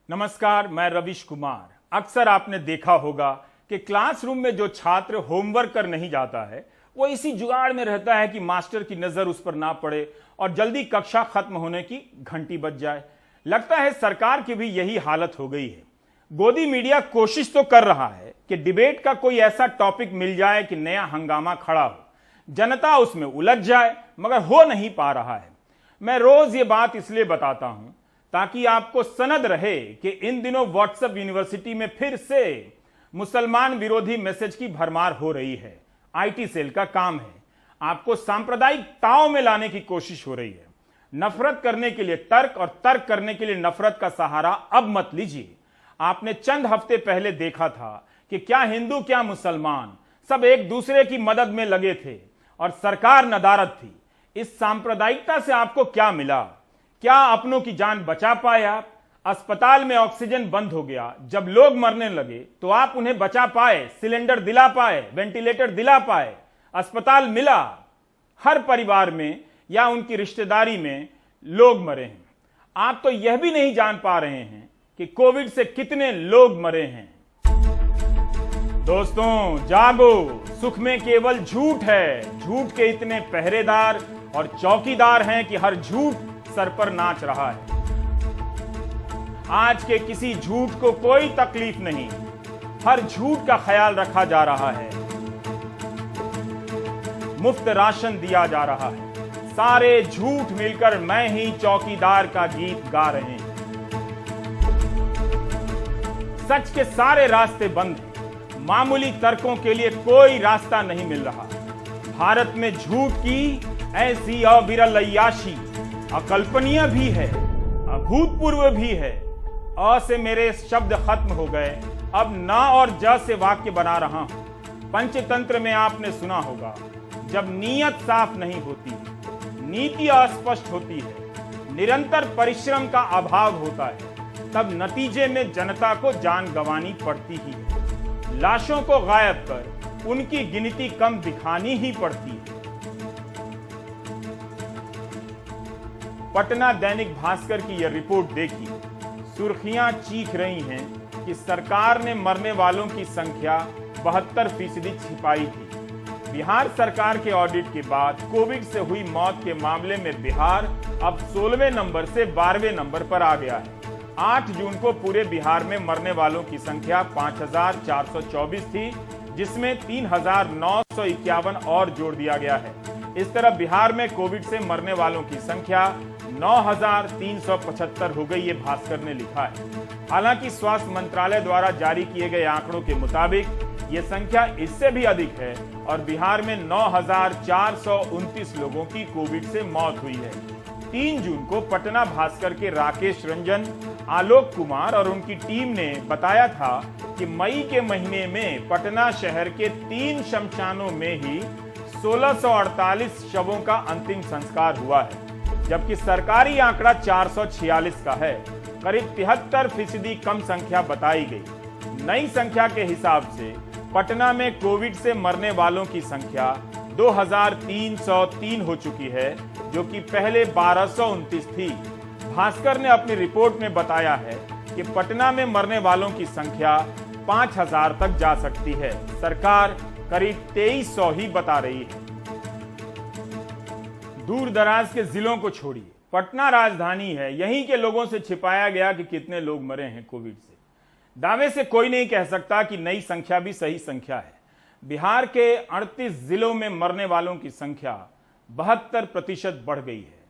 नमस्कार, मैं रविश कुमार। अक्सर आपने देखा होगा कि क्लासरूम में जो छात्र होमवर्क कर नहीं जाता है वो इसी जुगाड़ में रहता है कि मास्टर की नजर उस पर ना पड़े और जल्दी कक्षा खत्म होने की घंटी बज जाए। लगता है सरकार की भी यही हालत हो गई है। गोदी मीडिया कोशिश तो कर रहा है कि डिबेट का कोई ऐसा टॉपिक मिल जाए कि नया हंगामा खड़ा हो, जनता उसमें उलझ जाए, मगर हो नहीं पा रहा है। मैं रोज ये बात इसलिए बताता हूं ताकि आपको सनद रहे कि इन दिनों व्हाट्सएप यूनिवर्सिटी में फिर से मुसलमान विरोधी मैसेज की भरमार हो रही है। आईटी सेल का काम है, आपको सांप्रदायिक ताव में लाने की कोशिश हो रही है। नफरत करने के लिए तर्क और तर्क करने के लिए नफरत का सहारा अब मत लीजिए। आपने चंद हफ्ते पहले देखा था कि क्या हिंदू क्या मुसलमान सब एक दूसरे की मदद में लगे थे और सरकार नदारद थी। इस सांप्रदायिकता से आपको क्या मिला? क्या अपनों की जान बचा पाए आप? अस्पताल में ऑक्सीजन बंद हो गया, जब लोग मरने लगे तो आप उन्हें बचा पाए, सिलेंडर दिला पाए, वेंटिलेटर दिला पाए, अस्पताल मिला। हर परिवार में या उनकी रिश्तेदारी में लोग मरे हैं। आप तो यह भी नहीं जान पा रहे हैं कि कोविड से कितने लोग मरे हैं। दोस्तों जागो, सुख में केवल झूठ है। झूठ के इतने पहरेदार और चौकीदार हैं कि हर झूठ सर पर नाच रहा है। आज के किसी झूठ को कोई तकलीफ नहीं, हर झूठ का ख्याल रखा जा रहा है। मुफ्त राशन दिया जा रहा है, सारे झूठ मिलकर मैं ही चौकीदार का गीत गा रहे हैं। सच के सारे रास्ते बंद हैं, मामूली तर्कों के लिए कोई रास्ता नहीं मिल रहा। भारत में झूठ की ऐसी अविरल अय्याशी अकल्पनीय भी है, अभूतपूर्व भी है। अ से मेरे शब्द खत्म हो गए, अब न और ज से वाक्य बना रहा हूं। पंचतंत्र में आपने सुना होगा, जब नीयत साफ नहीं होती, नीति अस्पष्ट होती है, निरंतर परिश्रम का अभाव होता है, तब नतीजे में जनता को जान गंवानी पड़ती ही है। लाशों को गायब कर उनकी गिनती कम दिखानी ही पड़ती है। पटना दैनिक भास्कर की यह रिपोर्ट देखी, सुर्खियां चीख रही हैं कि सरकार ने मरने वालों की संख्या 72% छिपाई थी। बिहार सरकार के ऑडिट के बाद कोविड से हुई मौत के मामले में बिहार अब 16वें नंबर से 12वें नंबर पर आ गया है। 8 जून को पूरे बिहार में मरने वालों की संख्या 5424 थी, जिसमें 3951 और जोड़ दिया गया है। इस तरह बिहार में कोविड से मरने वालों की संख्या 9375 हो गई, ये भास्कर ने लिखा है। हालांकि स्वास्थ्य मंत्रालय द्वारा जारी किए गए आंकड़ों के मुताबिक ये संख्या इससे भी अधिक है और बिहार में 9429 लोगों की कोविड से मौत हुई है। 3 जून को पटना भास्कर के राकेश रंजन, आलोक कुमार और उनकी टीम ने बताया था कि मई के महीने में पटना शहर के 3 शमशानों में ही 1648 शवों का अंतिम संस्कार हुआ है, जबकि सरकारी आंकड़ा 446 का है। करीब 73% कम संख्या बताई गई। नई संख्या के हिसाब से पटना में कोविड से मरने वालों की संख्या 2303 हो चुकी है, जो कि पहले 1229 थी। भास्कर ने अपनी रिपोर्ट में बताया है कि पटना में मरने वालों की संख्या 5000 तक जा सकती है। सरकार करीब 2300 ही बता रही है। दूर दराज के जिलों को छोड़िए, पटना राजधानी है, यहीं के लोगों से छिपाया गया कि कितने लोग मरे हैं कोविड से। दावे से कोई नहीं कह सकता कि नई संख्या भी सही संख्या है। बिहार के 38 जिलों में मरने वालों की संख्या 72% बढ़ गई है।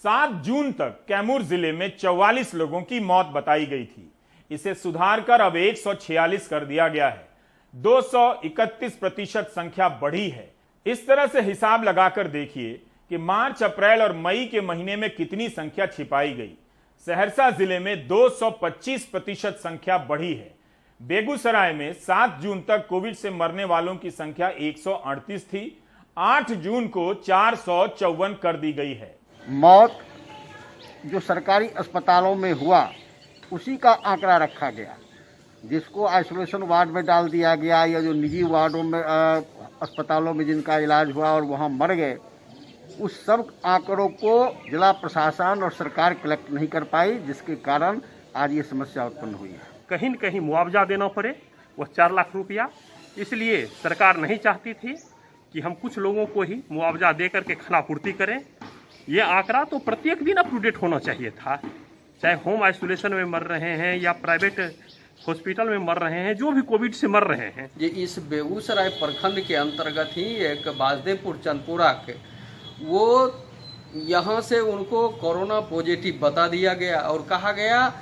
7 जून तक कैमूर जिले में 44 लोगों की मौत बताई गई थी। इसे सुधार कर अब 146 कर दिया गया है। 231% संख्या बढ़ी है। इस तरह से हिसाब लगाकर देखिए कि मार्च, अप्रैल और मई के महीने में कितनी संख्या छिपाई गई। सहरसा जिले में 225% संख्या बढ़ी है। बेगूसराय में 7 जून तक कोविड से मरने वालों की संख्या 138 थी, 8 जून को 454 कर दी गई है। मौत जो सरकारी अस्पतालों में हुआ उसी का आंकड़ा रखा गया, जिसको आइसोलेशन वार्ड में डाल दिया गया या जो निजी वार्डों में अस्पतालों में जिनका इलाज हुआ और वहां मर गए, उस सब आंकड़ों को जिला प्रशासन और सरकार कलेक्ट नहीं कर पाई, जिसके कारण आज ये समस्या उत्पन्न हुई है। कहीं न कहीं मुआवजा देना पड़े, वह 4 लाख रुपया, इसलिए सरकार नहीं चाहती थी कि हम कुछ लोगों को ही मुआवजा दे करके खानापूर्ति करें। ये आंकड़ा तो प्रत्येक दिन अप टू डेट होना चाहिए था, चाहे होम आइसोलेशन में मर रहे हैं या प्राइवेट हॉस्पिटल में मर रहे हैं, जो भी कोविड से मर रहे हैं। ये इस बेगूसराय प्रखंड के अंतर्गत ही एक बासदेवपुर चंदपुरा के, वो यहाँ से उनको कोरोना पॉजिटिव बता दिया गया और कहा गया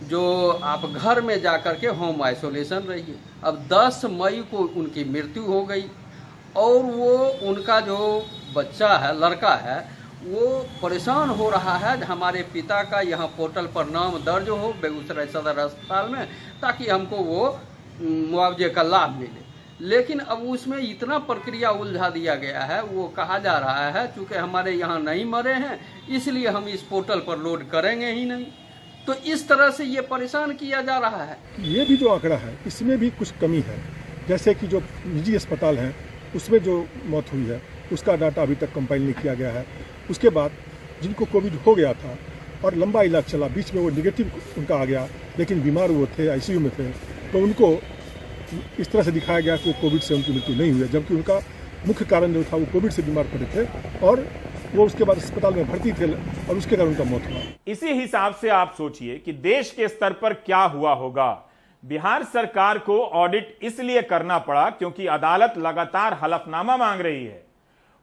जो आप घर में जाकर के होम आइसोलेशन रहिए। अब 10 मई को उनकी मृत्यु हो गई और वो उनका जो बच्चा है, लड़का है, वो परेशान हो रहा है हमारे पिता का यहाँ पोर्टल पर नाम दर्ज हो बेगूसराय सदर अस्पताल में, ताकि हमको वो मुआवजे का लाभ मिले। लेकिन अब उसमें इतना प्रक्रिया उलझा दिया गया है, वो कहा जा रहा है चूँकि हमारे यहाँ नहीं मरे हैं इसलिए हम इस पोर्टल पर लोड करेंगे ही नहीं। तो इस तरह से ये परेशान किया जा रहा है। ये भी जो आंकड़ा है इसमें भी कुछ कमी है, जैसे कि जो निजी अस्पताल हैं उसमें जो मौत हुई है उसका डाटा अभी तक कंपाइल नहीं किया गया है। उसके बाद जिनको कोविड हो गया था और लंबा इलाज चला, बीच में वो निगेटिव उनका आ गया लेकिन बीमार वो थे, आईसीयू में थे, तो उनको इस तरह से दिखाया गया कि वो कोविड से उनकी मृत्यु नहीं हुई है, जबकि उनका मुख्य कारण जो था वो कोविड से बीमार पड़े थे और वो उसके बाद अस्पताल में भर्ती थे और उसके कारण उनका मौत हुआ। इसी हिसाब से आप सोचिए कि देश के स्तर पर क्या हुआ होगा। बिहार सरकार को ऑडिट इसलिए करना पड़ा क्योंकि अदालत लगातार हलफनामा मांग रही है।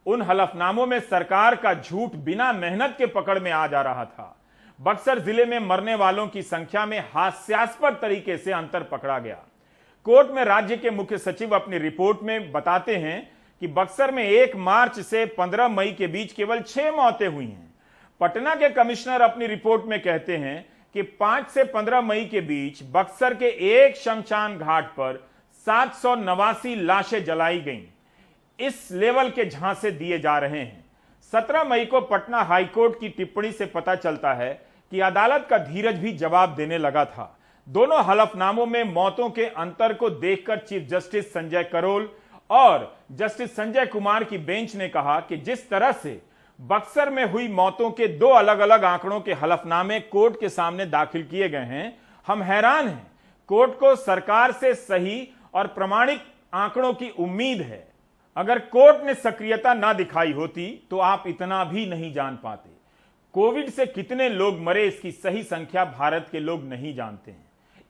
उन हलफनामों में सरकार का झूठ बिना मेहनत के पकड़ में आ जा रहा था। बक्सर जिले में मरने वालों की संख्या में हास्यास्पद तरीके से अंतर पकड़ा गया। कोर्ट में राज्य के मुख्य सचिव अपनी रिपोर्ट में बताते हैं कि बक्सर में 1 मार्च से 15 मई के बीच केवल 6 मौतें हुई हैं। पटना के कमिश्नर अपनी रिपोर्ट में कहते हैं कि 5 से 15 मई के बीच बक्सर के एक शमशान घाट पर 789 लाशें जलाई गईं। इस लेवल के झांसे दिए जा रहे हैं। 17 मई को पटना हाईकोर्ट की टिप्पणी से पता चलता है कि अदालत का धीरज भी जवाब देने लगा था। दोनों हलफनामों में मौतों के अंतर को देखकर चीफ जस्टिस संजय करोल और जस्टिस संजय कुमार की बेंच ने कहा कि जिस तरह से बक्सर में हुई मौतों के 2 अलग अलग आंकड़ों के हलफनामे कोर्ट के सामने दाखिल किए गए हैं, हम हैरान हैं। कोर्ट को सरकार से सही और प्रमाणिक आंकड़ों की उम्मीद है। अगर कोर्ट ने सक्रियता ना दिखाई होती तो आप इतना भी नहीं जान पाते। कोविड से कितने लोग मरे इसकी सही संख्या भारत के लोग नहीं जानते हैं।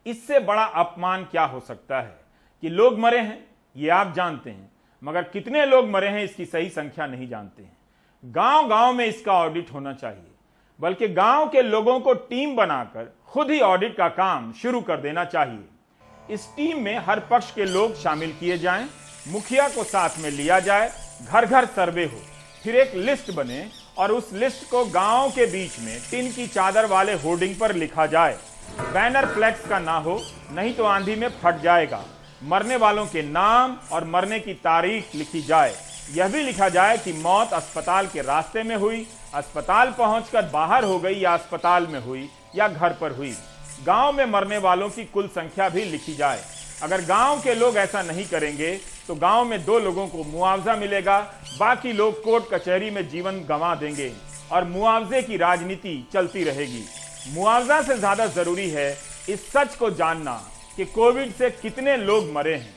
इससे बड़ा अपमान क्या हो सकता है कि लोग मरे हैं ये आप जानते हैं, मगर कितने लोग मरे हैं इसकी सही संख्या नहीं जानते हैं। गांव गांव में इसका ऑडिट होना चाहिए, बल्कि गांव के लोगों को टीम बनाकर खुद ही ऑडिट का काम शुरू कर देना चाहिए। इस टीम में हर पक्ष के लोग शामिल किए जाएं, मुखिया को साथ में लिया जाए, घर घर सर्वे हो, फिर एक लिस्ट बने और उस लिस्ट को गांव के बीच में टिन की चादर वाले होर्डिंग पर लिखा जाए। बैनर फ्लेक्स का ना हो, नहीं तो आंधी में फट जाएगा। मरने वालों के नाम और मरने की तारीख लिखी जाए। यह भी लिखा जाए कि मौत अस्पताल के रास्ते में हुई, अस्पताल पहुंचकर बाहर हो गई या अस्पताल में हुई या घर पर हुई। गांव में मरने वालों की कुल संख्या भी लिखी जाए। अगर गांव के लोग ऐसा नहीं करेंगे तो गांव में 2 लोगों को मुआवजा मिलेगा, बाकी लोग कोर्ट कचहरी में जीवन गंवा देंगे और मुआवजे की राजनीति चलती रहेगी। मुआवजा से ज्यादा जरूरी है इस सच को जानना कि कोविड से कितने लोग मरे हैं।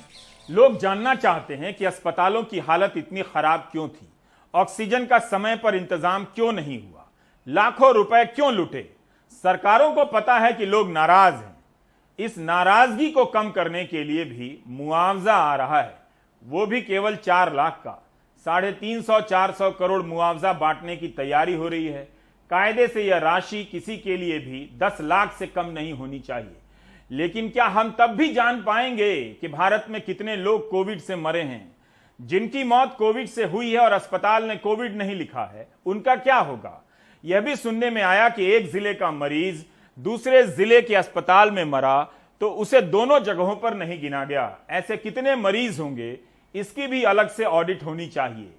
लोग जानना चाहते हैं कि अस्पतालों की हालत इतनी खराब क्यों थी, ऑक्सीजन का समय पर इंतजाम क्यों नहीं हुआ, लाखों रुपए क्यों लुटे। सरकारों को पता है कि लोग नाराज हैं। इस नाराजगी को कम करने के लिए भी मुआवजा आ रहा है, वो भी केवल 4 लाख का। 350-400 करोड़ मुआवजा बांटने की तैयारी हो रही है। कायदे से यह राशि किसी के लिए भी 10 लाख से कम नहीं होनी चाहिए। लेकिन क्या हम तब भी जान पाएंगे कि भारत में कितने लोग कोविड से मरे हैं? जिनकी मौत कोविड से हुई है और अस्पताल ने कोविड नहीं लिखा है, उनका क्या होगा? यह भी सुनने में आया कि एक जिले का मरीज दूसरे जिले के अस्पताल में मरा तो उसे दोनों जगहों पर नहीं गिना गया। ऐसे कितने मरीज होंगे, इसकी भी अलग से ऑडिट होनी चाहिए।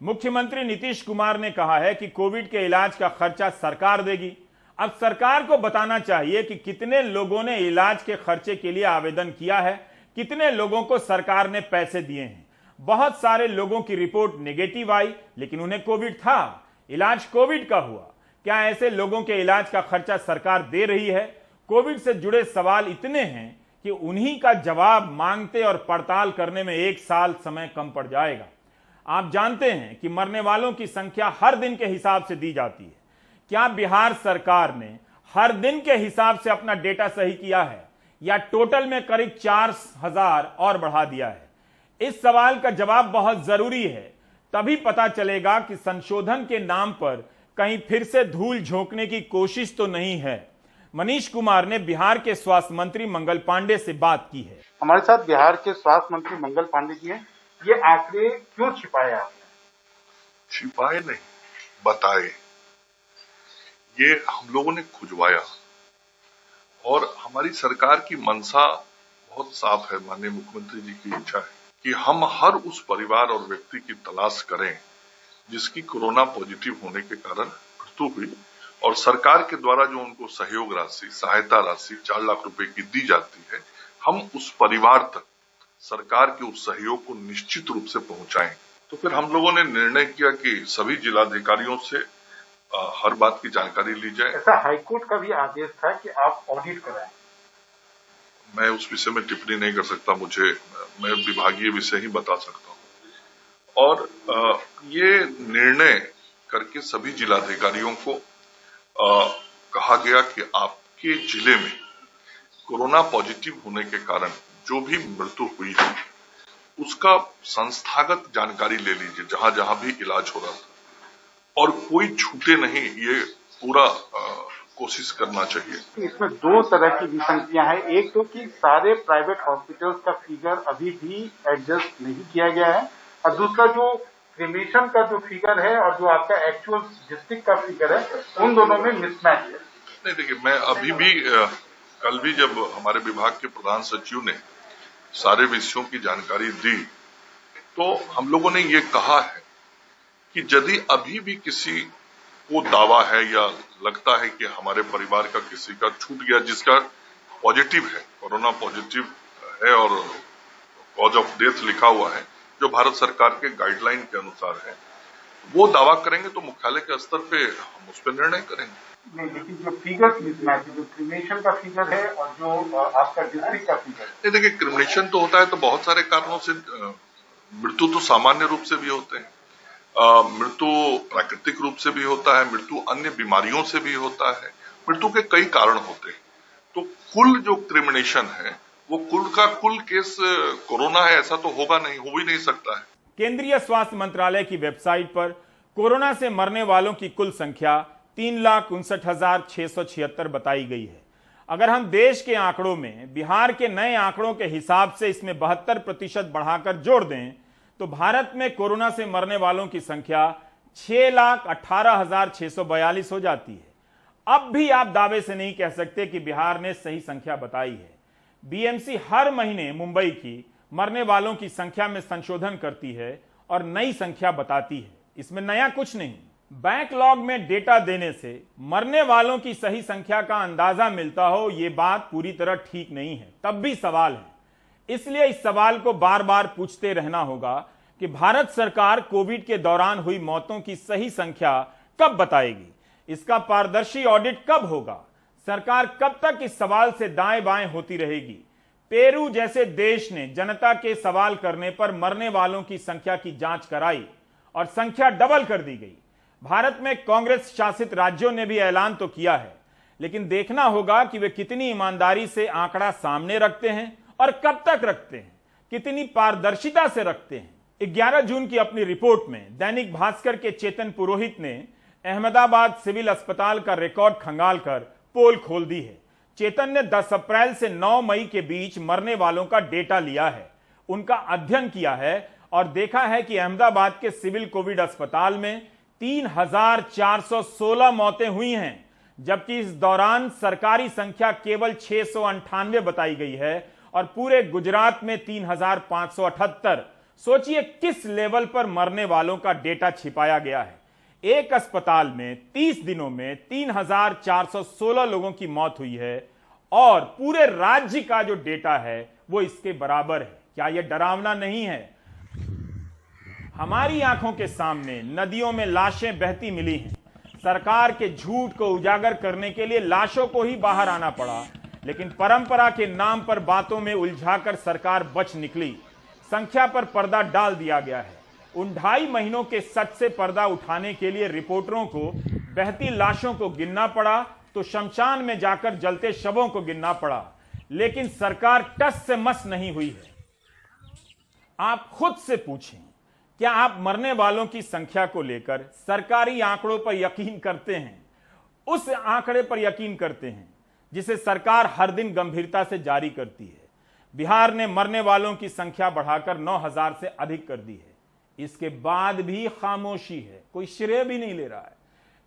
मुख्यमंत्री नीतीश कुमार ने कहा है कि कोविड के इलाज का खर्चा सरकार देगी। अब सरकार को बताना चाहिए कि कितने लोगों ने इलाज के खर्चे के लिए आवेदन किया है, कितने लोगों को सरकार ने पैसे दिए हैं। बहुत सारे लोगों की रिपोर्ट नेगेटिव आई, लेकिन उन्हें कोविड था, इलाज कोविड का हुआ। क्या ऐसे लोगों के इलाज का खर्चा सरकार दे रही है? कोविड से जुड़े सवाल इतने हैं कि उन्हीं का जवाब मांगते और पड़ताल करने में 1 साल समय कम पड़ जाएगा। आप जानते हैं कि मरने वालों की संख्या हर दिन के हिसाब से दी जाती है। क्या बिहार सरकार ने हर दिन के हिसाब से अपना डेटा सही किया है या टोटल में करीब 4000 और बढ़ा दिया है? इस सवाल का जवाब बहुत जरूरी है, तभी पता चलेगा कि संशोधन के नाम पर कहीं फिर से धूल झोंकने की कोशिश तो नहीं है। मनीष कुमार ने बिहार के स्वास्थ्य मंत्री मंगल पांडे से बात की है। हमारे साथ बिहार के स्वास्थ्य मंत्री मंगल पांडे जी हैं। ये आंकड़े क्यों छिपाए आपने? छिपाए नहीं, बताए। ये हम लोगों ने खुजवाया और हमारी सरकार की मंशा बहुत साफ है। माननीय मुख्यमंत्री जी की इच्छा है कि हम हर उस परिवार और व्यक्ति की तलाश करें जिसकी कोरोना पॉजिटिव होने के कारण मृत्यु हुई, और सरकार के द्वारा जो उनको सहयोग राशि, सहायता राशि 4 लाख रुपए की दी जाती है, हम उस परिवार तक सरकार के उस सहयोग को निश्चित रूप से पहुंचाएं। तो फिर हम लोगों ने निर्णय किया कि सभी जिलाधिकारियों से हर बात की जानकारी ली जाए। ऐसा हाईकोर्ट का भी आदेश था कि आप ऑडिट कराएं। मैं उस विषय में टिप्पणी नहीं कर सकता, मैं विभागीय विषय ही बता सकता हूं। और ये निर्णय करके सभी जिलाधिकारियों को कहा गया कि आपके जिले में कोरोना पॉजिटिव होने के कारण जो भी मृत्यु हुई है उसका संस्थागत जानकारी ले लीजिए, जहां जहां भी इलाज हो रहा था, और कोई छूटे नहीं, ये पूरा कोशिश करना चाहिए। इसमें 2 तरह की विसंगतियां हैं। एक तो कि सारे प्राइवेट हॉस्पिटल्स का फिगर अभी भी एडजस्ट नहीं किया गया है, और दूसरा जो क्रिमेशन का जो फिगर है और जो आपका एक्चुअल डिस्ट्रिक्ट का फिगर है, उन दोनों में मिसमैच है। नहीं, देखिए, मैं अभी भी कल भी जब हमारे विभाग के प्रधान सचिव ने सारे विषयों की जानकारी दी तो हम लोगों ने ये कहा है कि यदि अभी भी किसी को दावा है या लगता है कि हमारे परिवार का किसी का छूट गया जिसका पॉजिटिव है, कोरोना पॉजिटिव है और कॉज ऑफ डेथ लिखा हुआ है जो भारत सरकार के गाइडलाइन के अनुसार है, वो दावा करेंगे तो मुख्यालय के स्तर पे हम उस पर निर्णय करेंगे। नहीं, लेकिन जो फिगर मिसमैच है, जो क्रिमेशन का फिगर है और जो आपका डिस्ट्रिक्ट का फिगर है। नहीं, देखिए, क्रिमिनेशन तो होता है तो बहुत सारे कारणों से, मृत्यु तो सामान्य रूप से भी होते हैं, मृत्यु प्राकृतिक रूप से भी होता है, मृत्यु अन्य बीमारियों से भी होता है, मृत्यु के कई कारण होते हैं। तो कुल जो क्रिमिनेशन है वो कुल का कुल केस कोरोना है ऐसा तो होगा नहीं, हो भी नहीं सकता है। केंद्रीय स्वास्थ्य मंत्रालय की वेबसाइट पर कोरोना से मरने वालों की कुल संख्या 3,59,676 बताई गई है। अगर हम देश के आंकड़ों में बिहार के नए आंकड़ों के हिसाब से इसमें 72% बढ़ाकर जोड़ दें तो भारत में कोरोना से मरने वालों की संख्या 6,18,642 हो जाती है। अब भी आप दावे से नहीं कह सकते कि बिहार ने सही संख्या बताई है। बीएमसी हर महीने मुंबई की मरने वालों की संख्या में संशोधन करती है और नई संख्या बताती है। इसमें नया कुछ नहीं। बैकलॉग में डेटा देने से मरने वालों की सही संख्या का अंदाजा मिलता हो, यह बात पूरी तरह ठीक नहीं है। तब भी सवाल है, इसलिए इस सवाल को बार बार पूछते रहना होगा कि भारत सरकार कोविड के दौरान हुई मौतों की सही संख्या कब बताएगी, इसका पारदर्शी ऑडिट कब होगा, सरकार कब तक इस सवाल से दाएं बाएं होती रहेगी। पेरू जैसे देश ने जनता के सवाल करने पर मरने वालों की संख्या की जांच कराई और संख्या डबल कर दी गई। भारत में कांग्रेस शासित राज्यों ने भी ऐलान तो किया है, लेकिन देखना होगा कि वे कितनी ईमानदारी से आंकड़ा सामने रखते हैं और कब तक रखते हैं, कितनी पारदर्शिता से रखते हैं। 11 जून की अपनी रिपोर्ट में दैनिक भास्कर के चेतन पुरोहित ने अहमदाबाद सिविल अस्पताल का रिकॉर्ड खंगालकर पोल खोल दी है। चेतन ने 10 अप्रैल से 9 मई के बीच मरने वालों का डेटा लिया है, उनका अध्ययन किया है और देखा है कि अहमदाबाद के सिविल कोविड अस्पताल में 3,416 मौतें हुई हैं, जबकि इस दौरान सरकारी संख्या केवल 698 बताई गई है और पूरे गुजरात में 3,578। सोचिए किस लेवल पर मरने वालों का डेटा छिपाया गया है। एक अस्पताल में 30 दिनों में 3,416 लोगों की मौत हुई है और पूरे राज्य का जो डेटा है वो इसके बराबर है। क्या यह डरावना नहीं है? हमारी आंखों के सामने नदियों में लाशें बहती मिली हैं। सरकार के झूठ को उजागर करने के लिए लाशों को ही बाहर आना पड़ा लेकिन परंपरा के नाम पर बातों में उलझाकर सरकार बच निकली। संख्या पर पर्दा डाल दिया गया है। उन 2.5 महीनों के सच से पर्दा उठाने के लिए रिपोर्टरों को बहती लाशों को गिनना पड़ा, तो शमशान में जाकर जलते शवों को गिनना पड़ा, लेकिन सरकार टस से मस नहीं हुई है। आप खुद से पूछें, क्या आप मरने वालों की संख्या को लेकर सरकारी आंकड़ों पर यकीन करते हैं? उस आंकड़े पर यकीन करते हैं जिसे सरकार हर दिन गंभीरता से जारी करती है। बिहार ने मरने वालों की संख्या बढ़ाकर 9,000 से अधिक कर दी है। इसके बाद भी खामोशी है, कोई श्रेय भी नहीं ले रहा है।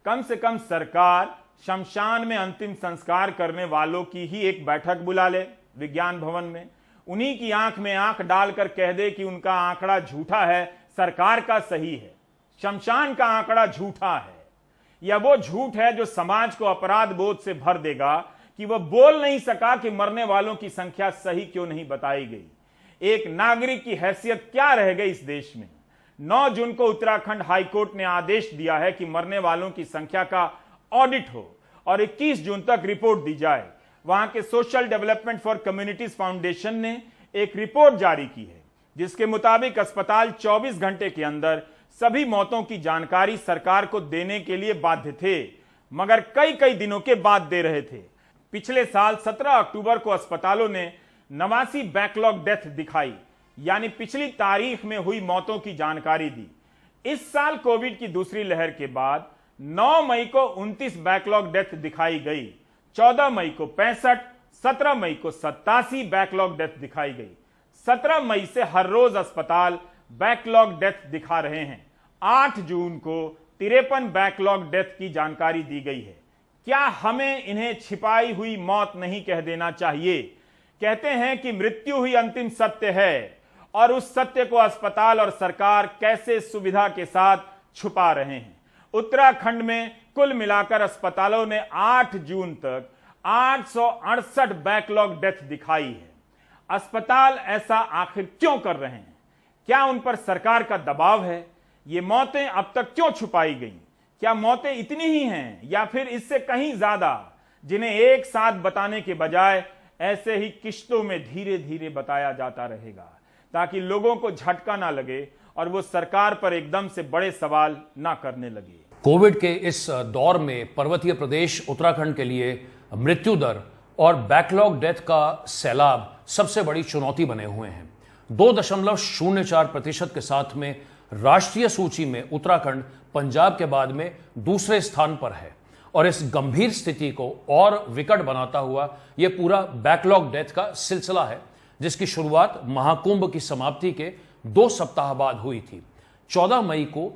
कम से कम सरकार शमशान में अंतिम संस्कार करने वालों की ही एक बैठक बुला ले विज्ञान भवन में, उन्हीं की आंख में आंख डालकर कह दे कि उनका आंकड़ा झूठा है, सरकार का सही है। शमशान का आंकड़ा झूठा है, या वो झूठ है जो समाज को अपराध बोध से भर देगा कि वह बोल नहीं सका कि मरने वालों की संख्या सही क्यों नहीं बताई गई। एक नागरिक की हैसियत क्या रह गई इस देश में? 9 जून को उत्तराखंड हाईकोर्ट ने आदेश दिया है कि मरने वालों की संख्या का ऑडिट हो और 21 जून तक रिपोर्ट दी जाए। वहां के social development for communities foundation ने एक रिपोर्ट जारी की है, जिसके मुताबिक अस्पताल 24 घंटे के अंदर सभी मौतों की जानकारी सरकार को देने के लिए बाध्य थे, मगर कई दिनों के बाद दे रहे थे। पिछले साल 17 अक्टूबर को अस्पतालों ने 89 बैकलॉग डेथ दिखाई, यानी पिछली तारीख में हुई मौतों की जानकारी दी। इस साल कोविड की दूसरी लहर के बाद 9 मई को 29 बैकलॉग डेथ दिखाई गई, 14 मई को 65, 17 मई को 87 बैकलॉग डेथ दिखाई गई। 17 मई से हर रोज अस्पताल बैकलॉग डेथ दिखा रहे हैं। 8 जून को 53 बैकलॉग डेथ की जानकारी दी गई है। क्या हमें इन्हें छिपाई हुई मौत नहीं कह देना चाहिए? कहते हैं कि मृत्यु ही अंतिम सत्य है, और उस सत्य को अस्पताल और सरकार कैसे सुविधा के साथ छुपा रहे हैं। उत्तराखंड में कुल मिलाकर अस्पतालों ने 8 जून तक 868 बैकलॉग डेथ दिखाई है। अस्पताल ऐसा आखिर क्यों कर रहे हैं? क्या उन पर सरकार का दबाव है? ये मौतें अब तक क्यों छुपाई गईं? क्या मौतें इतनी ही हैं या फिर इससे कहीं ज्यादा, जिन्हें एक साथ बताने के बजाय ऐसे ही किश्तों में धीरे धीरे बताया जाता रहेगा, ताकि लोगों को झटका ना लगे और वो सरकार पर एकदम से बड़े सवाल ना करने लगे। कोविड के इस दौर में पर्वतीय प्रदेश उत्तराखंड के लिए मृत्यु दर और बैकलॉग डेथ का सैलाब सबसे बड़ी चुनौती बने हुए हैं। 2.04% के साथ में राष्ट्रीय सूची में उत्तराखंड पंजाब के बाद में दूसरे स्थान पर है, और इस गंभीर स्थिति को और विकट बनाता हुआ यह पूरा बैकलॉग डेथ का सिलसिला है, जिसकी शुरुआत महाकुंभ की समाप्ति के 2 सप्ताह बाद हुई थी। 14 मई को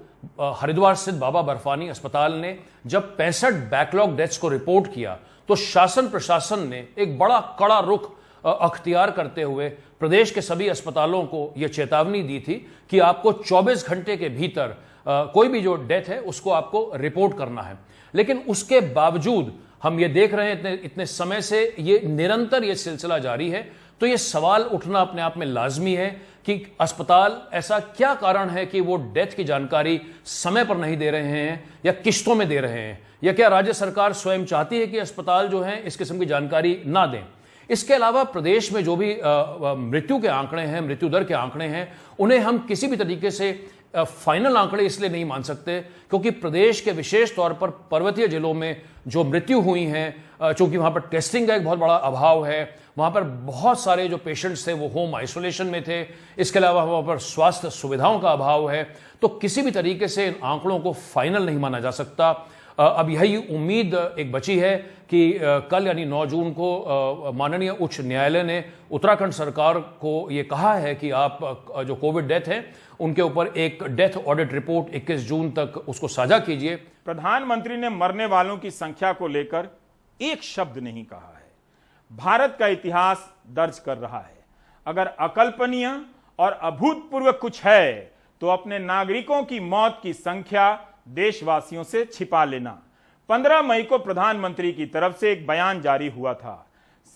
हरिद्वार स्थित बाबा बर्फानी अस्पताल ने जब 65 बैकलॉग डेथ्स को रिपोर्ट किया, तो शासन प्रशासन ने एक बड़ा कड़ा रुख अख्तियार करते हुए प्रदेश के सभी अस्पतालों को यह चेतावनी दी थी कि आपको 24 घंटे के भीतर कोई भी जो डेथ है उसको आपको रिपोर्ट करना है। लेकिन उसके बावजूद हम ये देख रहे हैं इतने समय से ये निरंतर ये सिलसिला जारी है, तो ये सवाल उठना अपने आप में लाजमी है कि अस्पताल ऐसा क्या कारण है कि वो डेथ की जानकारी समय पर नहीं दे रहे हैं या किश्तों में दे रहे हैं, या क्या राज्य सरकार स्वयं चाहती है कि अस्पताल जो हैं इस किस्म की जानकारी ना दें। इसके अलावा प्रदेश में जो भी मृत्यु के आंकड़े हैं, मृत्यु दर के आंकड़े हैं, उन्हें हम किसी भी तरीके से फाइनल आंकड़े इसलिए नहीं मान सकते क्योंकि प्रदेश के विशेष तौर पर पर्वतीय जिलों में जो मृत्यु हुई हैं, चूंकि वहां पर टेस्टिंग का एक बहुत बड़ा अभाव है, वहां पर बहुत सारे जो पेशेंट्स थे वो होम आइसोलेशन में थे, इसके अलावा वहां पर स्वास्थ्य सुविधाओं का अभाव है, तो किसी भी तरीके से इन आंकड़ों को फाइनल नहीं माना जा सकता। अब यही उम्मीद एक बची है कि कल यानी 9 जून को माननीय उच्च न्यायालय ने उत्तराखंड सरकार को ये कहा है कि आप जो कोविड डेथ है उनके ऊपर एक डेथ ऑडिट रिपोर्ट 21 जून तक उसको साझा कीजिए। प्रधानमंत्री ने मरने वालों की संख्या को लेकर एक शब्द नहीं कहा है। भारत का इतिहास दर्ज कर रहा है। अगर अकल्पनीय और अभूतपूर्व कुछ है तो अपने नागरिकों की मौत की संख्या देशवासियों से छिपा लेना। 15 मई को प्रधानमंत्री की तरफ से एक बयान जारी हुआ था,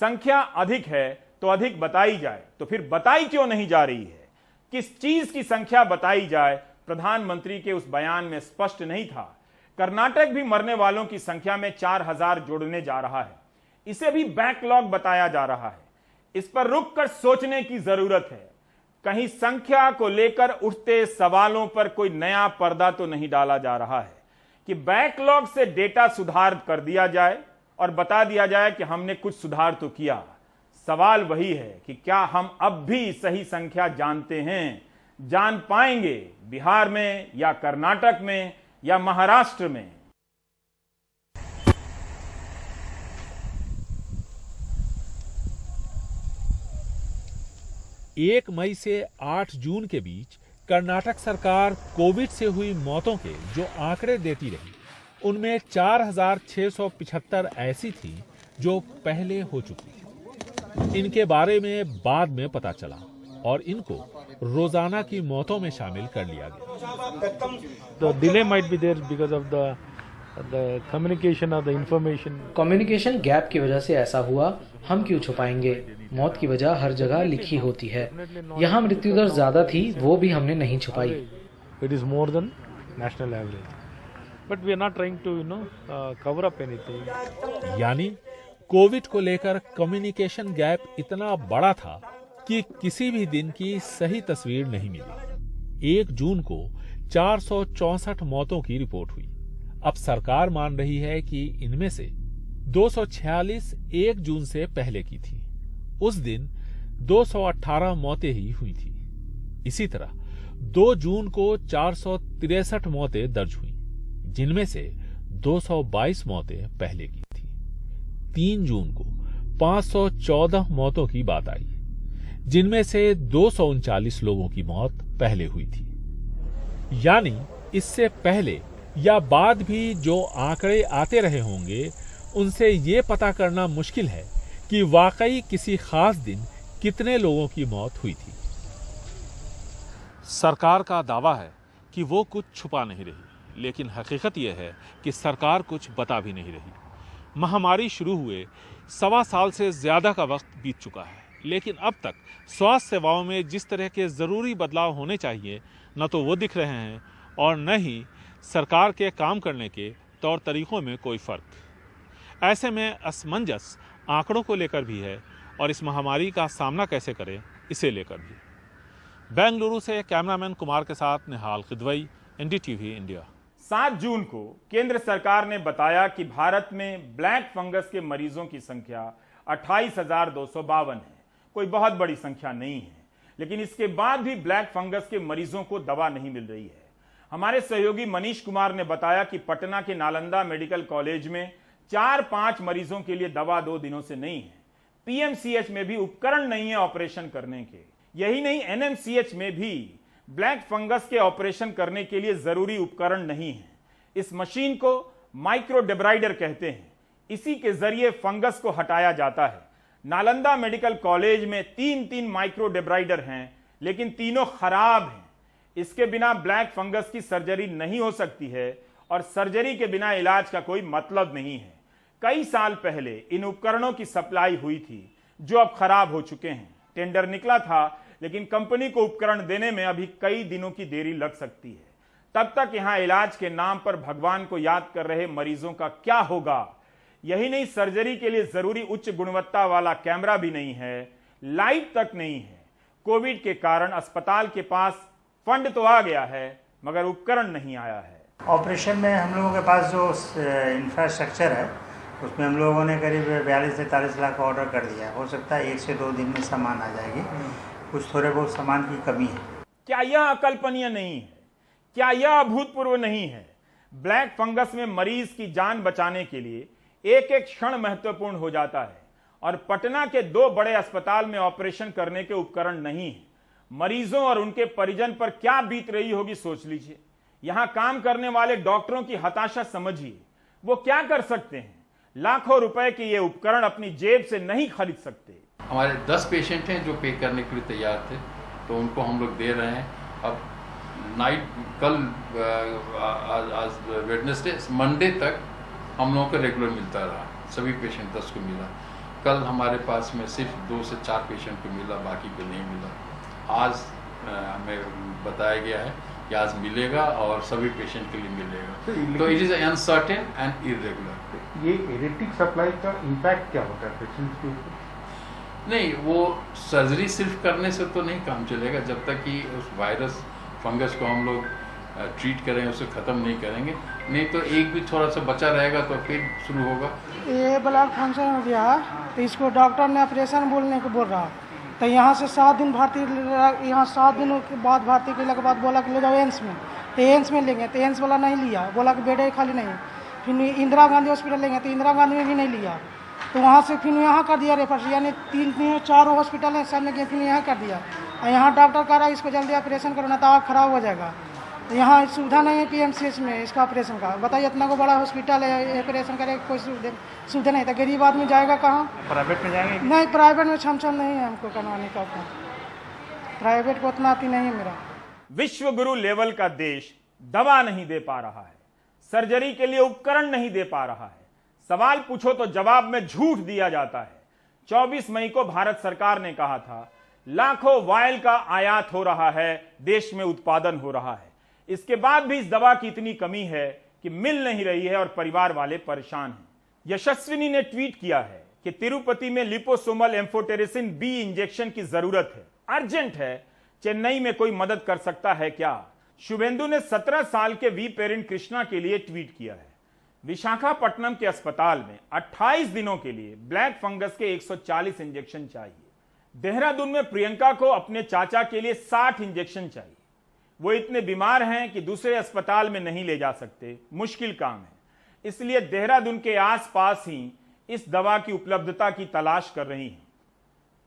संख्या अधिक है तो अधिक बताई जाए, तो फिर बताई क्यों नहीं जा रही है? किस चीज की संख्या बताई जाए, प्रधानमंत्री के उस बयान में स्पष्ट नहीं था। कर्नाटक भी मरने वालों की संख्या में 4000 जोड़ने जा रहा है। इसे भी बैकलॉग बताया जा रहा है। इस पर रुककर सोचने की जरूरत है। कहीं संख्या को लेकर उठते सवालों पर कोई नया पर्दा तो नहीं डाला जा रहा है कि बैकलॉग से डेटा सुधार कर दिया जाए और बता दिया जाए कि हमने कुछ सुधार तो किया। सवाल वही है कि क्या हम अब भी सही संख्या जानते हैं, जान पाएंगे बिहार में या कर्नाटक में या महाराष्ट्र में। 1 मई से 8 जून के बीच कर्नाटक सरकार कोविड से हुई मौतों के जो आंकड़े देती रही, उनमें 4,675 ऐसी थी जो पहले हो चुकी। इनके बारे में बाद में पता चला और इनको रोजाना की मौतों में शामिल कर लिया गया। The delay might be there because of the communication or the information. Communication gap की वजह से ऐसा हुआ, हम क्यों छुपाएंगे। मौत की वजह हर जगह लिखी होती है। यहाँ मृत्यु दर ज्यादा थी, वो भी हमने नहीं छुपाई। It is more than national average. But we are not trying to cover up anything. यानी कोविड को लेकर कम्युनिकेशन गैप इतना बड़ा था कि किसी भी दिन की सही तस्वीर नहीं मिली। 1 जून को 464 मौतों की रिपोर्ट हुई। अब सरकार मान रही है कि इनमें से 246 1 जून से पहले की थी। उस दिन 218 मौतें ही हुई थी। इसी तरह 2 जून को 463 मौतें दर्ज हुई, जिनमें से 222 मौतें पहले की थी। 3 जून को 514 मौतों की बात आई, जिनमें से 239 लोगों की मौत पहले हुई थी। यानी इससे पहले या बाद भी जो आंकड़े आते रहे होंगे, उनसे ये पता करना मुश्किल है कि वाकई किसी खास दिन कितने लोगों की मौत हुई थी। सरकार का दावा है कि वो कुछ छुपा नहीं रही, लेकिन हकीकत यह है कि सरकार कुछ बता भी नहीं रही। महामारी शुरू हुए 1.25 साल से ज्यादा का वक्त बीत चुका है, लेकिन अब तक स्वास्थ्य सेवाओं में जिस तरह के जरूरी बदलाव होने चाहिए, न तो वो दिख रहे हैं और न ही सरकार के काम करने के तौर तरीकों में कोई फर्क। ऐसे में असमंजस आंकड़ों को लेकर भी है और इस महामारी का सामना कैसे करें, इसे लेकर भी। बेंगलुरु से कैमरामैन कुमार के साथ निहाल खिदवई, एनडीटीवी इंडिया। 7 जून को केंद्र सरकार ने बताया कि भारत में ब्लैक फंगस के मरीजों की संख्या 28,252 है। कोई बहुत बड़ी संख्या नहीं है, लेकिन इसके बाद भी ब्लैक फंगस के मरीजों को दवा नहीं मिल रही है। हमारे सहयोगी मनीष कुमार ने बताया कि पटना के नालंदा मेडिकल कॉलेज में 4-5 मरीजों के लिए दवा 2 दिनों से नहीं है। पीएमसीएच में भी उपकरण नहीं है ऑपरेशन करने के। यही नहीं, एनएमसीएच में भी ब्लैक फंगस के ऑपरेशन करने के लिए जरूरी उपकरण नहीं है। इस मशीन को माइक्रोडेब्राइडर कहते हैं। इसी के जरिए फंगस को हटाया जाता है। नालंदा मेडिकल कॉलेज में 3 माइक्रोडेब्राइडर हैं, लेकिन तीनों खराब हैं। इसके बिना ब्लैक फंगस की सर्जरी नहीं हो सकती है और सर्जरी के बिना इलाज का कोई मतलब नहीं है। कई साल पहले इन उपकरणों की सप्लाई हुई थी, जो अब खराब हो चुके हैं। टेंडर निकला था, लेकिन कंपनी को उपकरण देने में अभी कई दिनों की देरी लग सकती है। तब तक यहां इलाज के नाम पर भगवान को याद कर रहे मरीजों का क्या होगा। यही नहीं, सर्जरी के लिए जरूरी उच्च गुणवत्ता वाला कैमरा भी नहीं है, लाइट तक नहीं है। कोविड के कारण अस्पताल के पास फंड तो आ गया है, मगर उपकरण नहीं आया है। ऑपरेशन में हम लोगों के पास जो इंफ्रास्ट्रक्चर है, उसमें हम लोगों ने करीब 42 से 43 लाख ऑर्डर कर दिया। हो सकता है 1 से 2 दिन में सामान आ जाएगी। कुछ थोड़े बहुत सामान की कमी है। क्या यह अकल्पनीय नहीं है? क्या यह अभूतपूर्व नहीं है? ब्लैक फंगस में मरीज की जान बचाने के लिए एक एक क्षण महत्वपूर्ण हो जाता है और पटना के 2 बड़े अस्पताल में ऑपरेशन करने के उपकरण नहीं है। मरीजों और उनके परिजन पर क्या बीत रही होगी, सोच लीजिए। यहां काम करने वाले डॉक्टरों की हताशा समझिए। वो क्या कर सकते हैं? लाखों रुपए के ये उपकरण अपनी जेब से नहीं खरीद सकते। हमारे 10 पेशेंट हैं जो पे करने के लिए तैयार थे, तो उनको हम लोग दे रहे हैं। अब कल आज वेडनेसडे, मंडे तक हम लोगों को रेगुलर मिलता रहा। सभी पेशेंट 10 को मिला। कल हमारे पास में सिर्फ 2 से 4 पेशेंट को मिला, बाकी को नहीं मिला। आज हमें बताया गया है कि आज मिलेगा और सभी पेशेंट के लिए मिलेगा। तो it is uncertain and irregular. ये एरेटिक सप्लाई का इम्पैक्ट क्या होता है पेशेंट्स के ऊपर? नहीं, वो सर्जरी सिर्फ करने से तो नहीं काम चलेगा जब तक कि उस वायरस फंगस को हम लोग ट्रीट करें, उसे ख़त्म नहीं करेंगे। नहीं तो एक भी थोड़ा सा बचा रहेगा तो फिर शुरू होगा। ये ब्लड फंक्शन हो गया तो इसको डॉक्टर ने ऑपरेशन बोलने को बोल रहा, तो यहाँ से 7 दिन भर्ती, यहाँ 7 दिनों के बाद भर्ती करने के बाद बोला कि ले जाओ एम्स में, तो एम्स में लेंगे, तो एम्स वाला नहीं लिया, बोला कि बेड खाली नहीं। फिर इंदिरा गांधी हॉस्पिटल लेंगे, तो इंदिरा गांधी में भी नहीं लिया, तो वहाँ से फिर यहाँ कर दिया रेफर, यानी 3-4 हॉस्पिटल है, सब में फिर यहाँ कर दिया। और यहाँ डॉक्टर कह रहा है इसको जल्दी ऑपरेशन करो ना तो आँख खराब हो जाएगा। यहाँ सुविधा नहीं है PMCH में इसका ऑपरेशन का। बताइए, इतना को बड़ा हॉस्पिटल है, ऑपरेशन करे कोई सुविधा नहीं था, गरीब आदमी जाएगा कहाँ? प्राइवेट में जाएंगे? नहीं, प्राइवेट में क्षमता नहीं है हमको करवाने का, प्राइवेट को उतना आती नहीं है मेरा। विश्व गुरु लेवल का देश दवा नहीं दे पा रहा है, सर्जरी के लिए उपकरण नहीं दे पा रहा है, सवाल पूछो तो जवाब में झूठ दिया जाता है। 24 मई को भारत सरकार ने कहा था लाखों वायल का आयात हो रहा है, देश में उत्पादन हो रहा है। इसके बाद भी इस दवा की इतनी कमी है कि मिल नहीं रही है और परिवार वाले परेशान हैं। यशस्विनी ने ट्वीट किया है कि तिरुपति में लिपोसोमल एम्फोटेरिसिन B इंजेक्शन की जरूरत है, अर्जेंट है, चेन्नई में कोई मदद कर सकता है क्या? शुभेंदु ने 17 साल के वी पेरेंट कृष्णा के लिए ट्वीट किया है। विशाखापट्टनम के अस्पताल में 28 दिनों के लिए ब्लैक फंगस के 140 इंजेक्शन चाहिए। देहरादून में प्रियंका को अपने चाचा के लिए 60 इंजेक्शन चाहिए। वो इतने बीमार हैं कि दूसरे अस्पताल में नहीं ले जा सकते, मुश्किल काम है, इसलिए देहरादून के आसपास ही इस दवा की उपलब्धता की तलाश कर रही हैं।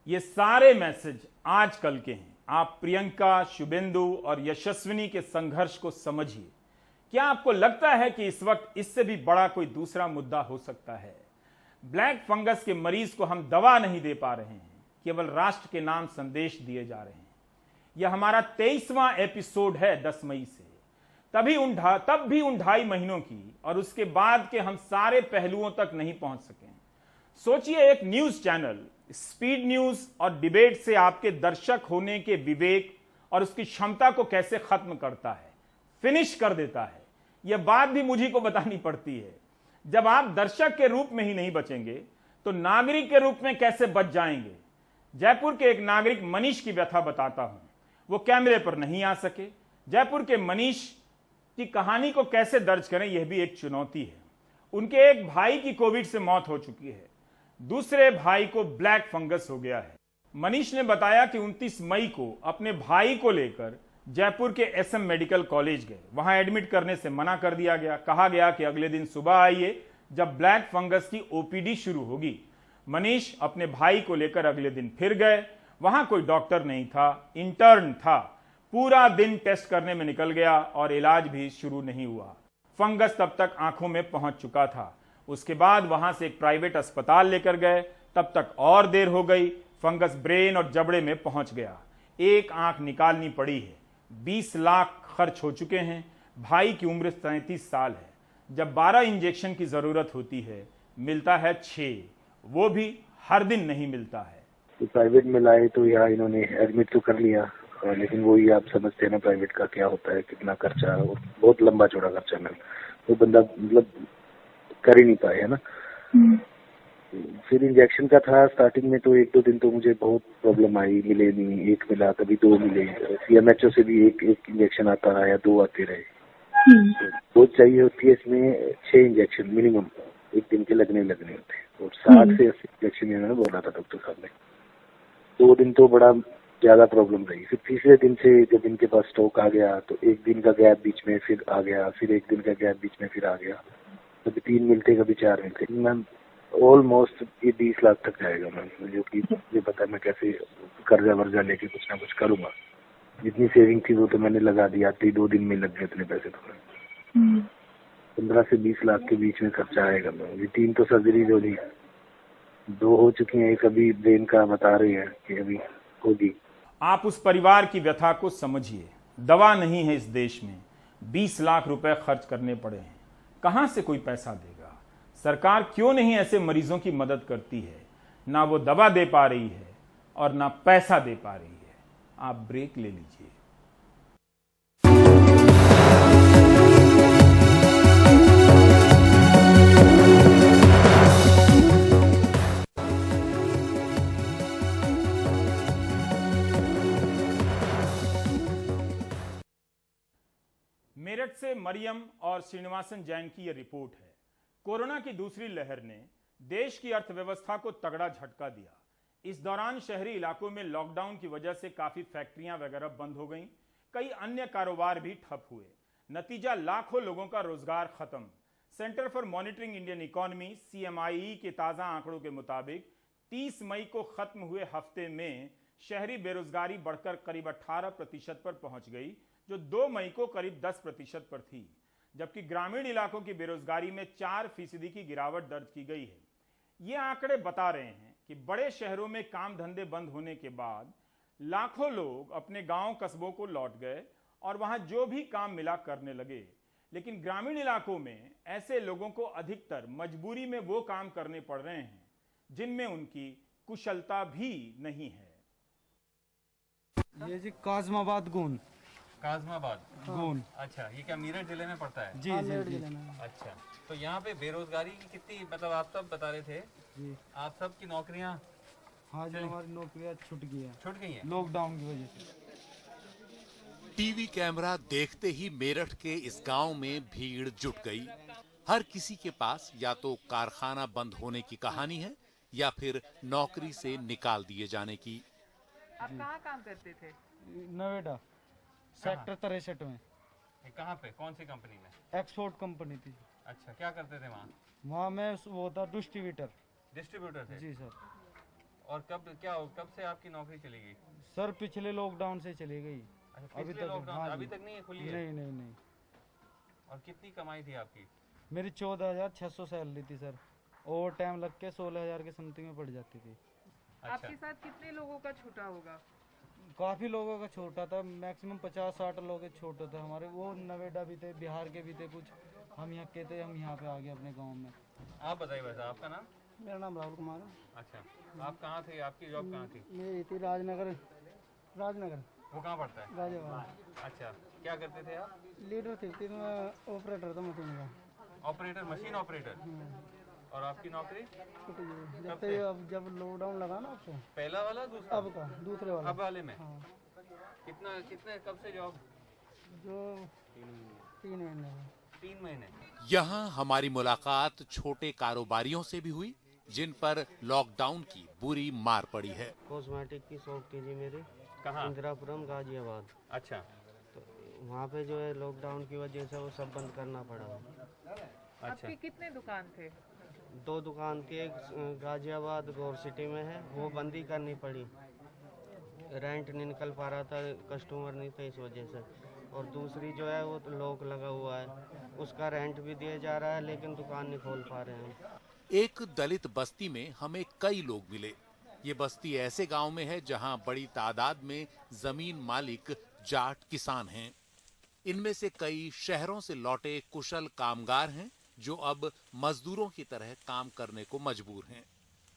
ये सारे मैसेज आजकल के हैं। आप प्रियंका, शुभेंदु और यशस्विनी के संघर्ष को समझिए। क्या आपको लगता है कि इस वक्त इससे भी बड़ा कोई दूसरा मुद्दा हो सकता है? ब्लैक फंगस के मरीज को हम दवा नहीं दे पा रहे हैं, केवल राष्ट्र के नाम संदेश दिए जा रहे हैं। यह हमारा 23वां एपिसोड है 10 मई से। तब भी उन 2.5 महीनों की और उसके बाद के हम सारे पहलुओं तक नहीं पहुंच सके। सोचिए, एक न्यूज चैनल स्पीड न्यूज और डिबेट से आपके दर्शक होने के विवेक और उसकी क्षमता को कैसे खत्म करता है, फिनिश कर देता है। यह बात भी मुझी को बतानी पड़ती है। जब आप दर्शक के रूप में ही नहीं बचेंगे तो नागरिक के रूप में कैसे बच जाएंगे? जयपुर के एक नागरिक मनीष की व्यथा बताता हूं। वो कैमरे पर नहीं आ सके। जयपुर के मनीष की कहानी को कैसे दर्ज करें, यह भी एक चुनौती है। उनके एक भाई की कोविड से मौत हो चुकी है, दूसरे भाई को ब्लैक फंगस हो गया है। मनीष ने बताया कि 29 मई को अपने भाई को लेकर जयपुर के SM मेडिकल कॉलेज गए। वहां एडमिट करने से मना कर दिया गया। कहा गया कि अगले दिन सुबह आइए जब ब्लैक फंगस की OPD शुरू होगी। मनीष अपने भाई को लेकर अगले दिन फिर गए। वहां कोई डॉक्टर नहीं था, इंटर्न था। पूरा दिन टेस्ट करने में निकल गया और इलाज भी शुरू नहीं हुआ। फंगस तब तक आंखों में पहुंच चुका था। उसके बाद वहां से एक प्राइवेट अस्पताल लेकर गए, तब तक और देर हो गई। फंगस ब्रेन और जबड़े में पहुंच गया। एक आंख निकालनी पड़ी है। 20 लाख खर्च हो चुके हैं। भाई की उम्र 37 साल है। जब 12 इंजेक्शन की जरूरत होती है, मिलता है 6, वो भी हर दिन नहीं मिलता है। तो प्राइवेट में लाए तो यहाँ इन्होंने एडमिट तो कर लिया, लेकिन वही आप समझते हैं ना प्राइवेट का क्या होता है, कितना खर्चा, और बहुत लंबा चौड़ा खर्चा में तो बंदा मतलब कर ही नहीं पाए, है ना। फिर इंजेक्शन का था स्टार्टिंग में, तो 1-2 दिन तो मुझे बहुत प्रॉब्लम आई, मिले नहीं, एक मिला, कभी 2 मिले। CMHO से भी एक इंजेक्शन आता रहा या 2 आते रहे। तो चाहिए होती है इसमें 6 इंजेक्शन मिनिमम एक दिन के लगने होते हैं, और 60 से 80 इंजेक्शन इन्होंने बोला था डॉक्टर साहब ने। 2 दिन तो बड़ा ज्यादा प्रॉब्लम रही। फिर तीसरे दिन से जब इनके पास स्टॉक आ गया तो 1 दिन का गैप बीच में फिर आ गया, फिर 1 दिन का गैप बीच में फिर आ गया। कभी 3 मिलते, कभी 4 मिलते। मैम ऑलमोस्ट ये 20 लाख तक जाएगा मैम, जो कि मुझे पता है मैं कैसे कर्जा वर्जा लेके कुछ ना कुछ करूंगा। जितनी सेविंग थी वो तो मैंने लगा दी, आते ही 2 दिन में लग गए इतने पैसे। तो 15 से 20 लाख के बीच में खर्चा आएगा मैम। ये 3 तो सर्जरी जो थी, 2 हो चुकी हैं, एक अभी ब्रेन का बता रही है कि अभी होगी। आप उस परिवार की व्यथा को समझिए। दवा नहीं है इस देश में, 20 लाख रुपए खर्च करने पड़े हैं। कहां से कोई पैसा देगा? सरकार क्यों नहीं ऐसे मरीजों की मदद करती है? ना वो दवा दे पा रही है और ना पैसा दे पा रही है। आप ब्रेक ले लीजिए। से मरियम और श्रीनिवासन जैन की यह रिपोर्ट है। कोरोना की दूसरी लहर ने देश की अर्थव्यवस्था को तगड़ा झटका दिया। इस दौरान शहरी इलाकों में लॉकडाउन की वजह से काफी फैक्ट्रियां वगैरह बंद हो गईं, कई अन्य कारोबार भी ठप हुए। नतीजा लाखों लोगों का रोजगार खत्म। Centre for monitoring Indian economy CMIE के ताजा आंकड़ों के मुताबिक 30 मई को खत्म हुए हफ्ते में शहरी बेरोजगारी बढ़कर करीब 18% पर पहुंच गई, जो 2 मई को करीब 10% पर थी, जबकि ग्रामीण इलाकों की बेरोजगारी में 4% की गिरावट दर्ज की गई है। ये आंकड़े बता रहे हैं कि बड़े शहरों में काम धंधे बंद होने के बाद लाखों लोग अपने गांव कस्बों को लौट गए और वहां जो भी काम मिला करने लगे। लेकिन ग्रामीण इलाकों में ऐसे लोगों को अधिकतर मजबूरी में वो काम करने पड़ रहे हैं जिनमें उनकी कुशलता भी नहीं है। ये जी काजमाबाद गोंद। काजमाबाद गोंद। अच्छा, ये क्या मेरठ जिले में पड़ता है? जी जी जी। अच्छा, तो यहाँ पे बेरोजगारी की कितनी, मतलब आप सब बता रहे थे जी, आप सब की नौकरियाँ? हाँ जी, हमारी नौकरियाँ छूट गई हैं। छूट गई हैं लॉकडाउन की वजह से। टीवी कैमरा देखते ही मेरठ के इस गांव में भीड़ जुट गई। हर किसी के पास या तो कारखाना बंद होने की कहानी है या फिर नौकरी से निकाल दिए जाने की। आप कहाँ काम करते थे? नोएडा सेक्टर 63 में। कहाँ पे, कौन सी कंपनी में? एक्सपोर्ट कंपनी थी। अच्छा, क्या करते थे वहाँ? वहाँ मैं वो था डिस्ट्रीब्यूटर। डिस्ट्रीब्यूटर थे? जी सर। और कब से आपकी नौकरी चली गई? सर पिछले लॉकडाउन से चली गई। अच्छा, अभी तक लॉकडाउन? हाँ, अभी तक नहीं है खुली है? नहीं नहीं नहीं। और कितनी कमाई थी आपकी? मेरी 14,600 सैलरी थी सर। ओवर टाइम लग के 16,000 के समथिंग में पड़ जाती थी। अच्छा। आपके साथ कितने लोगों का छूटा होगा? काफी लोगों का छोटा था, मैक्सिमम 50-60 लोग छोटे थे हमारे। वो नोएडा भी थे, बिहार के भी थे कुछ। हम यहाँ के थे, हम यहाँ पे आ गए अपने गांव में। आप बताइए वैसे, आपका नाम? मेरा नाम राहुल कुमार है। अच्छा, आप कहाँ थे, आपकी जॉब कहाँ थी? मेरी थी राजनगर। वो कहाँ पड़ता है? गाजियाबाद। अच्छा, क्या करते थे आप? लीडर थी, मैं ऑपरेटर था मशीन का। Operator, machine operator. और आपकी नौकरी? जब लॉकडाउन लगा ना आपको। पहला वाला दूसरा? अब का दूसरे वाला। अब वाले में? हाँ। कितने कब से जॉब? जो 3 महीने। 3 महीने। यहाँ हमारी मुलाकात छोटे कारोबारियों से भी हुई जिन पर लॉकडाउन की बुरी मार पड़ी है। कॉस्मेटिक की शॉप थी जी मेरी। कहाँ? इंदिरापुरम गाजियाबाद। अच्छा, तो वहाँ पे जो है लॉकडाउन की वजह से वो सब बंद करना पड़ा। अच्छा। आपके कितने दुकान थे? 2 दुकान थी, एक गाजियाबाद गौर सिटी में है, वो बंदी करनी पड़ी। रेंट नहीं निकल पा रहा था, कस्टमर नहीं था इस वजह से। और दूसरी जो है वो तो लॉक लगा हुआ है, उसका रेंट भी दिया जा रहा है लेकिन दुकान नहीं खोल पा रहे हैं। एक दलित बस्ती में हमें कई लोग मिले। ये बस्ती ऐसे गांव में है जहां बड़ी तादाद में जमीन मालिक जाट किसान हैं। इनमें से कई शहरों से लौटे कुशल कामगार हैं जो अब मजदूरों की तरह काम करने को मजबूर हैं।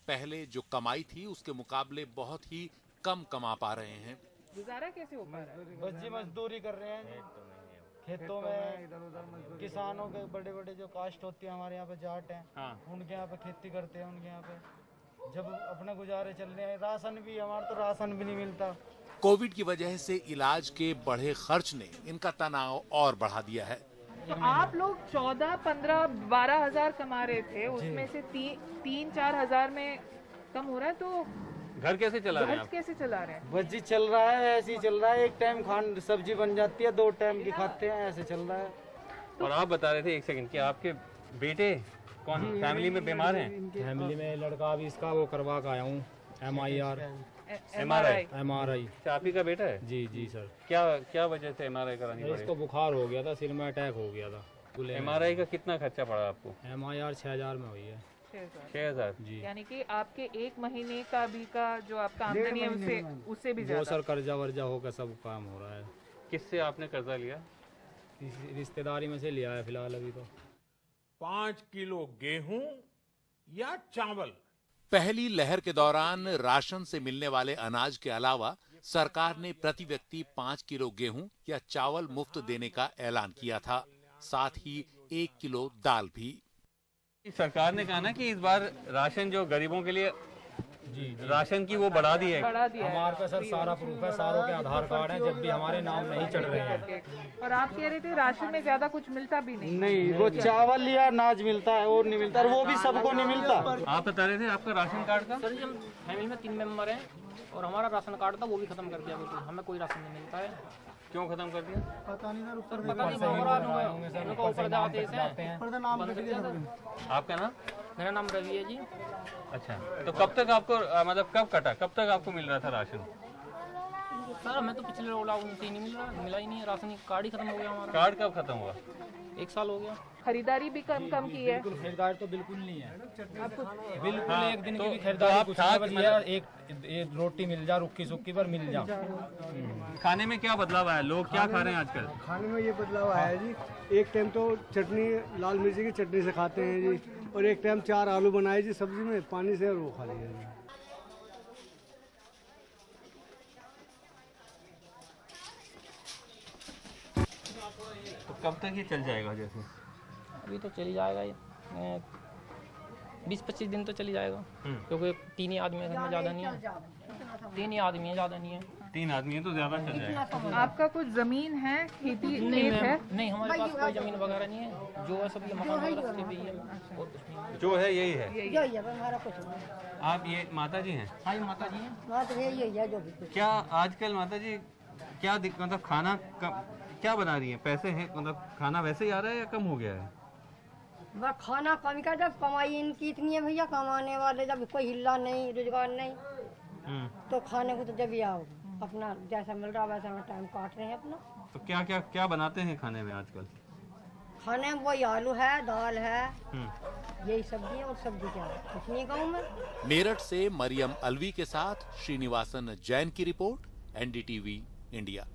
पहले जो कमाई थी उसके मुकाबले बहुत ही कम कमा पा रहे हैं। गुजारा कैसे हो पा रहा है? बस जी मजदूरी कर रहे हैं खेतों में। किसानों के बड़े बड़े जो कास्ट होती है हमारे यहाँ पे जाट हैं। हाँ। उनके यहाँ पे खेती करते हैं, उनके यहाँ पे जब अपने गुजारे चल रहे हैं। राशन भी, हमारा तो राशन भी नहीं मिलता। कोविड की वजह से इलाज के बढ़े खर्च ने इनका तनाव और बढ़ा दिया है। तो आप लोग 14, 15, 12 हजार कमा रहे थे, उसमें से 3-4 हजार में कम हो रहा है, तो घर कैसे चला रहे हैं आप? कैसे चला रहे हैं? बस जी चल रहा है, ऐसे ही चल रहा है। एक टाइम खान सब्जी बन जाती है, 2 टाइम की खाते हैं, ऐसे चल रहा है। और आप बता रहे थे, एक सेकंड, कि आपके बेटे कौन फैमिली में बीमार हैं? फैमिली में लड़का भी इसका वो करवा के आया हूँ, MRI। आप ही का बेटा है? जी जी सर। क्या वजह से MRI करानी पड़ी? इसको बुखार हो गया था, सिर में अटैक हो गया था। MRI का कितना खर्चा पड़ा आपको? MRI 6,000 में हुई है। 6,000 जी। यानी कि आपके 1 महीने का भी का जो आपका आमदनी है उससे भी ज्यादा। वो सर कर्जा वर्जा होकर सब काम हो रहा है। किससे आपने कर्जा लिया? रिश्तेदारी में से लिया है फिलहाल अभी तो। 5 किलो गेहूं या चावल। पहली लहर के दौरान राशन से मिलने वाले अनाज के अलावा सरकार ने प्रति व्यक्ति 5 किलो गेहूं या चावल मुफ्त देने का ऐलान किया था, साथ ही 1 किलो दाल भी। सरकार ने कहा ना कि इस बार राशन जो गरीबों के लिए राशन की वो बढ़ा दी है। हमारे पास सर सारा प्रूफ है, सारों के आधार कार्ड हैं, जब भी हमारे नाम नहीं चढ़ रहे हैं। और आप कह रहे थे राशन में ज्यादा कुछ मिलता भी नहीं। नहीं, वो चावल या अनाज मिलता है और नहीं मिलता, और वो भी सबको नहीं मिलता। आप बता रहे थे आपका राशन कार्ड का? सर जी, हम फैमिली में 3 मेंबर हैं और हमारा राशन कार्ड था वो भी खत्म कर दिया बिल्कुल, हमें कोई राशन नहीं मिलता है। क्यों खत्म कर दिया? पता नहीं सर, पता नहीं, ऊपर जाते हैं। आपका नाम? मेरा नाम रवि है जी। अच्छा, तो कब तक आपको मतलब कब कटा, कब तक आपको मिल रहा था राशन? सर हमें तो पिछले लॉकडाउन से ही नहीं मिला ही नहीं है, राशन कार्ड ही खत्म हो गया हमारा। कार्ड कब खत्म हुआ? 1 साल हो गया। खरीदारी भी कम की है। बिल्कुल खरीदारी तो बिल्कुल नहीं है, बिल्कुल हाँ, एक दिन तो, की भी खरीदारी तो कुछ नहीं बस ये एक रोटी मिल जा, रुक्की सुक्की पर मिल जा। खाने में क्या बदलाव आया, लोग क्या खा रहे हैं आजकल? खाने में ये बदलाव आया है जी, एक टाइम तो चटनी लाल मिर्ची की चटनी से खाते हैं जी, और एक टाइम 4 आलू बनाए जी सब्जी में पानी से, और वो खा लिया जी। तो कब तक ये चल जाएगा? जैसे अभी तो चली जाएगा, 20-25 दिन तो चली जाएगा, क्योंकि 3 ही आदमी है घर में, ज़्यादा नहीं है। 3 ही आदमी है, ज़्यादा नहीं है। 3 आदमी है तो ज़्यादा चल जाएगा। आपका कुछ जमीन है, खेती खेत है? नहीं, हमारे पास कोई जमीन वगैरह नहीं है, जो है सब ये मकान वगैरह से भी है और कुछ नहीं। जो है यही है। यही है हमारा कुछ नहीं। आप ये माता जी हैं? हाँ, ये माता जी हैं। बात यही है जो भी। क्या आजकल माता जी क्या मतलब खाना क्या बना रही है? पैसे हैं, मतलब खाना वैसे ही आ रहा है या कम हो गया है? वह खाना कम का, जब कमाई इनकी इतनी है भैया, कमाने वाले जब कोई हिल्ला नहीं, रोजगार नहीं, तो खाने को तो जब ही आओ अपना जैसा मिल रहा वैसा हम टाइम काट रहे हैं अपना। तो क्या क्या क्या बनाते हैं खाने में आजकल? खाने में वही आलू है, दाल है, यही सब्जी है, और सब्जी क्या है कुछ नहीं गाँव में। मेरठ से मरियम अलवी के साथ श्रीनिवासन जैन की रिपोर्ट, NDTV इंडिया।